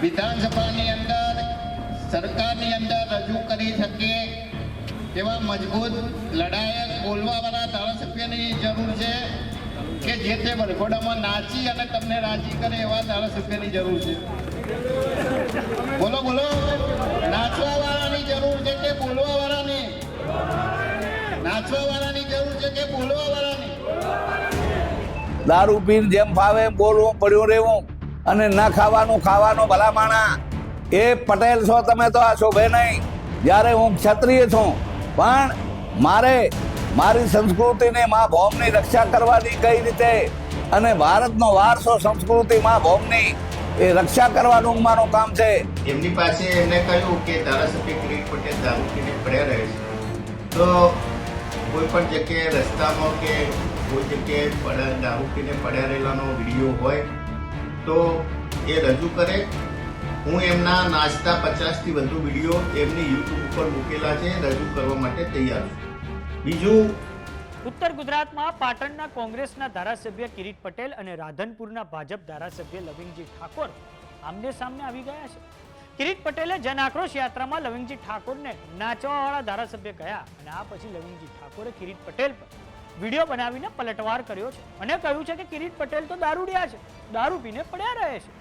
વિધાનસભાની અંદર સરકારની અંદર રજૂ કરી શકે તેવા મજબૂત લડાયક બોલવાવાળા ધારાસભ્યની જરૂર છે કે જે તે વરઘોડામાં નાચી અને તમને રાજી કરે એવા ધારાસભ્યની જરૂર છે. બોલો બોલો, નાચવા વાળાની જરૂર છે કે બોલવા વાળાની? નાચવા વાળાની જરૂર છે કે બોલવા વાળાની? દારૂ પીને જેમ ફાવે એમ બોલવું, પડ્યું રહેવું અને ન ખાવાનું ભલા માણા. એ પટેલ છો તમે તો આ શોભે નહીં. જ્યારે હું ક્ષત્રિય છું, પણ મારે મારી સંસ્કૃતિને મા ભૌમની રક્ષા કરવાની કઈ રીતે અને ભારતનો વારસો સંસ્કૃતિ મા ભૌમની એ રક્ષા કરવાનું મારું કામ છે. એમની પાસે એમને કહ્યું કે ધારાસભ્ય કિરીટ પટેલ દારૂ પીને પડ્યા રહે છે, તો કોઈ પણ જગ્યાએ રસ્તામાં કે કોઈ જગ્યાએ દારૂ પીને પડ્યા રહેલાનો વિડીયો હોય તો એ રજૂ કરે. હું એમના નાચતા 50થી વધુ વિડીયો એમની યુટ્યુબ ઉપર મૂકેલા છે, રજૂ કરવા માટે તૈયાર છું. બીજું, ઉત્તર ગુજરાતમાં પાટણના કોંગ્રેસના ધારાસભ્ય કિરીટ પટેલ અને રાધનપુરના ભાજપ ધારાસભ્ય લવિંગજી ઠાકોર આમને સામને આવી ગયા છે. કિરીટ પટેલે જન આક્રોશ યાત્રામાં લવિંગજી ઠાકોરને નાચવાવાળા ધારાસભ્ય કહ્યા અને આ પછી લવિંગજી ઠાકોરે કિરીટ પટેલ પર વિડીયો બનાવીને પલટવાર કર્યો છે અને કહ્યું છે કે કિરીટ પટેલ તો દારૂડિયા છે, દારૂ પીને પડ્યા રહે છે.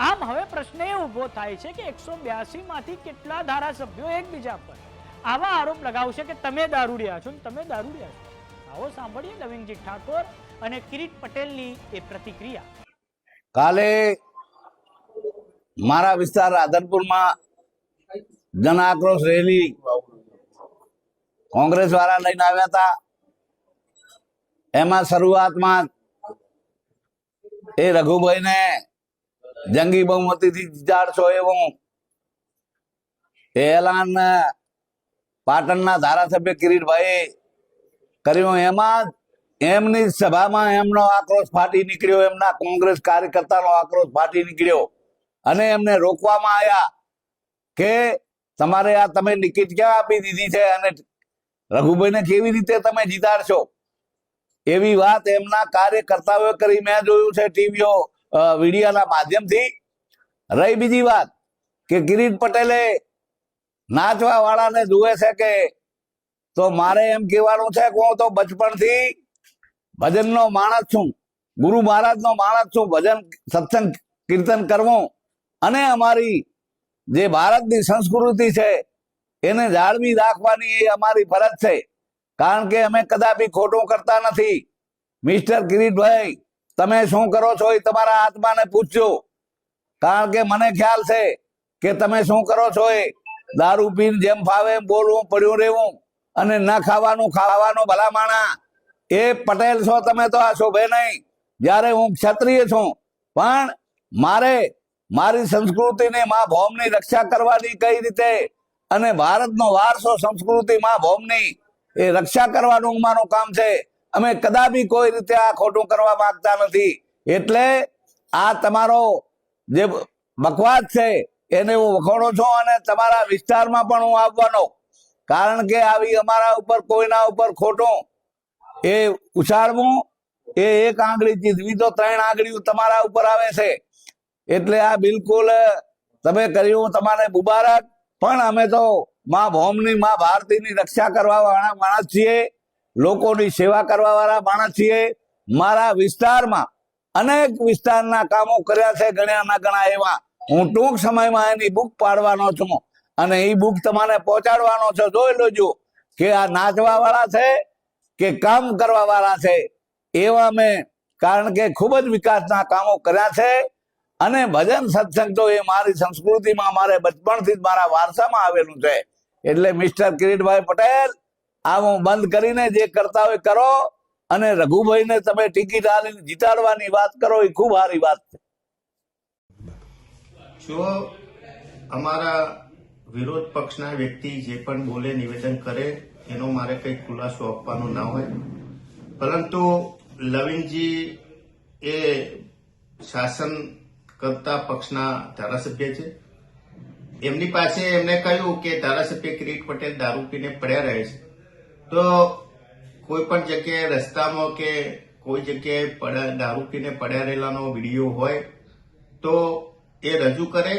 આમ હવે પ્રશ્ન એ ઉભો થાય છે કે 182 માંથી કેટલા ધારાસભ્યો એકબીજા પર આવા આરોપ લગાવશે કે તમે દારૂડિયા છો, તમે દારૂડિયા છો. આવો સાંભળીએ લવિંગજી ઠાકોર અને કિરીટ પટેલની એ પ્રતિક્રિયા. કાલે મારા વિસ્તાર રાધનપુરમાં જન આક્રોશ રેલી કોંગ્રેસ વાળા લઈને આવ્યા હતા. એમાં શરૂઆતમાં એ રઘુભાઈને જંગી બહુમતીથી જીતાડશો એવું એલાન પાટણના ધારાસભ્ય કિરીટભાઈ કર્યું. એમાં એમની સભામાં એમનો આક્રોશ ફાટી નીકળ્યો, એમના કોંગ્રેસ કાર્યકર્તાનો આક્રોશ ફાટી નીકળ્યો અને એમને રોકવામાં આવ્યા કે તમારે આ તમે ટિકિટ ક્યાં આપી દીધી છે અને રઘુભાઈને કેવી રીતે તમે જીતાડશો, એવી વાત એમના કાર્યકર્તાઓએ કરી. મેં જોયું છે ટીવીઓ વિડીયોના માધ્યમથી. રહી બીજી વાત કે કિરીટ પટેલે નાચવા વાળાને જુએ છે કે, તો મારે એમ કહેવાનું છે કે હું તો બચપણથી ભજનનો માણસ છું, ગુરુ મહારાજનો માણસ છું. ભજન, સત્સંગ, કીર્તન કરવું અને અમારી જે ભારતની સંસ્કૃતિ છે એને જાળવી રાખવાની એ અમારી ફરજ છે. કારણ કે અમે કદાપી ખોટું કરતા નથી. મિસ્ટર કિરીટભાઈ, તમે શું કરો છો એ તમારા આત્માને પૂછજો. કારણ કે મને ખ્યાલ છે કે તમે શું કરો છો એ દારૂ પીને જેમ ફાવે એમ બોલવું, પડ્યું રહેવું અને ન ખાવાનું ભલા માણા. એ પટેલ છો તમે તો આ શોભે નહીં. જ્યારે હું ક્ષત્રિય છું, પણ મારે મારી સંસ્કૃતિને મા ભૌમની રક્ષા કરવાની કઈ રીતે અને ભારતનો વારસો સંસ્કૃતિ મા ભૌમની એ રક્ષા કરવાનું મારું કામ છે. અમે કદાપી કોઈ રીતે આ ખોટું કરવા માંગતા નથી. એટલે આ તમારો જે બકવાસ છે એને હું વખોડું છું અને તમારા વિસ્તારમાં પણ હું આવવાનો. કારણ કે આવી અમારા ઉપર કોઈના ઉપર ખોટું એ ઉછાળવું, એ એક આંગળી ચીધવી તો 3 આંગળીઓ તમારા ઉપર આવે છે. એટલે આ બિલકુલ તમે કર્યું, તમારે મુબારક. પણ અમે તો મા ભૌમની, મા ભારતીની રક્ષા કરવા વાળા માણસ છીએ, લોકોની સેવા કરવા વાળા માણસ છીએ. મારા વિસ્તારમાં અનેક વિસ્તારના કામો કર્યા છે, ગણ્યા ના ગણા એવા. હું ટૂંક સમયમાં એની બુક પાડવાનો છું અને એ બુક તમારે પહોંચાડવાનો છે. જોઈ લેજો કે આ નાચવા વાળા છે કે કામ કરવા વાળા છે એવા મેં. કારણ કે ખૂબ જ વિકાસના કામો કર્યા છે અને ભજન સત્સંગ તો એ મારી સંસ્કૃતિમાં, મારે બચપણથી જ મારા વારસામાં આવેલું છે. એટલે મિસ્ટર કિરીટભાઈ પટેલ, આ હું બંધ કરીને જે કરતા હોય કરો અને રઘુભાઈને તમે ટિકિટ આલીને જીતાડવાની વાત કરો એ ખૂબ સારી વાત છે. જો અમારા વિરોધ પક્ષના વ્યક્તિ જે પણ બોલે, નિવેદન કરે, એનો મારે કંઈ ખુલાસો આપવાનો ના હોય. પરંતુ લવિંગજી એ શાસન કરતા પક્ષના ધારાસભ્ય છે. એમની પાસે એમને કહ્યું કે ધારાસભ્ય કિરીટ પટેલ દારૂ પીને પડ્યા રહે છે, તો કોઈ પણ જગ્યાએ રસ્તામાં કે કોઈ જગ્યાએ દારૂ પીને પડ્યા રહેલાનો વિડીયો હોય તો એ રજૂ કરે.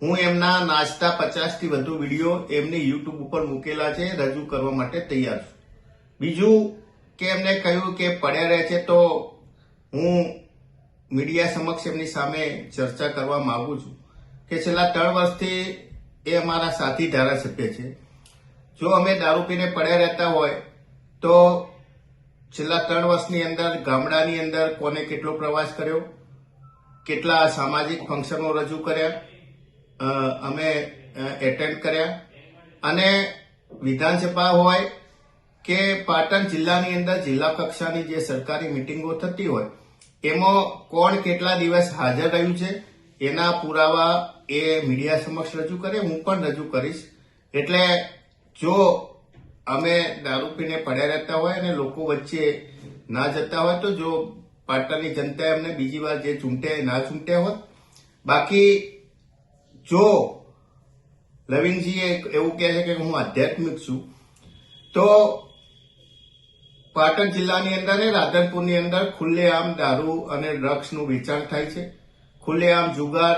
હું એમના નાચતા 50 થી વધુ વિડીયો એમની યુટ્યુબ ઉપર મૂકેલા છે, રજૂ કરવા માટે તૈયાર છું. બીજું કે એમને કહ્યું કે પડ્યા રહે છે, તો હું મીડિયા સમક્ષ એમની સામે ચર્ચા કરવા માંગુ છું કે છેલ્લા 3 વર્ષથી એ અમારા સાથી ધારાસભ્ય છે. જો અમે દારૂ પીને પડ્યા રહેતા હોય તો છેલ્લા 3 વર્ષની અંદર ગામડાની અંદર કોને કેટલો પ્રવાસ કર્યો, કેટલા સામાજિક ફંક્શનો રજૂ કર્યા, અમે એટેન્ડ કર્યા, અને વિધાનસભા હોય કે પાટણ જિલ્લાની અંદર જિલ્લા કક્ષાની જે સરકારી મિટિંગો થતી હોય એમાં કોણ કેટલા દિવસ હાજર રહ્યું છે એના પુરાવા એ મીડિયા સમક્ષ રજૂ કરે, હું પણ રજૂ કરીશ. એટલે જો અમે દારૂ પીને પડ્યા રહેતા હોય અને લોકો વચ્ચે ના જતા હોય તો જો પાટણની જનતાએ અમને બીજી વાર જે ચૂંટે ના ચૂંટ્યા હોત. બાકી જો લવિંગજી એવું કહે છે કે હું આધ્યાત્મિક છું, તો પાટણ જિલ્લાની અંદર અને રાધનપુરની અંદર ખુલ્લેઆમ દારૂ અને ડ્રગ્સનું વેચાણ થાય છે, ખુલ્લેઆમ જુગાર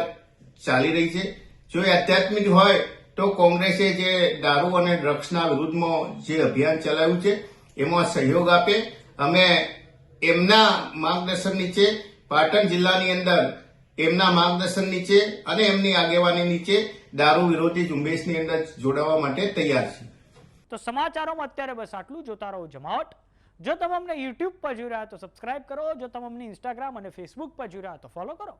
ચાલી રહી છે. જો એ આધ્યાત્મિક હોય તો કોંગ્રેસે જે દારૂ અને ડ્રગ્સના વિરુદ્ધમાં જે અભિયાન ચલાવ્યું છે એમાં સહયોગ આપે. અમે એમના માર્ગદર્શન નીચે પાટણ જિલ્લાની અંદર એમના માર્ગદર્શન નીચે અને એમની આગેવાની નીચે દારૂ વિરોધી ઝુંબેશની અંદર જોડાવા માટે તૈયાર છીએ. તો સમાચારોમાં અત્યારે બસ આટલું. જોતા રહો જમાવટ. જો તમે અમને યુટ્યુબ પર જોઈ રહ્યા તો સબસ્ક્રાઇબ કરો, જો તમે અમને ઇન્સ્ટાગ્રામ અને ફેસબુક પર જોઈ રહ્યા તો ફોલો કરો.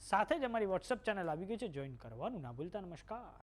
સાથે જ અમારી વોટ્સએપ ચેનલ આવી ગઈ છે, જોઈન કરવાનું ના ભૂલતા. નમસ્કાર.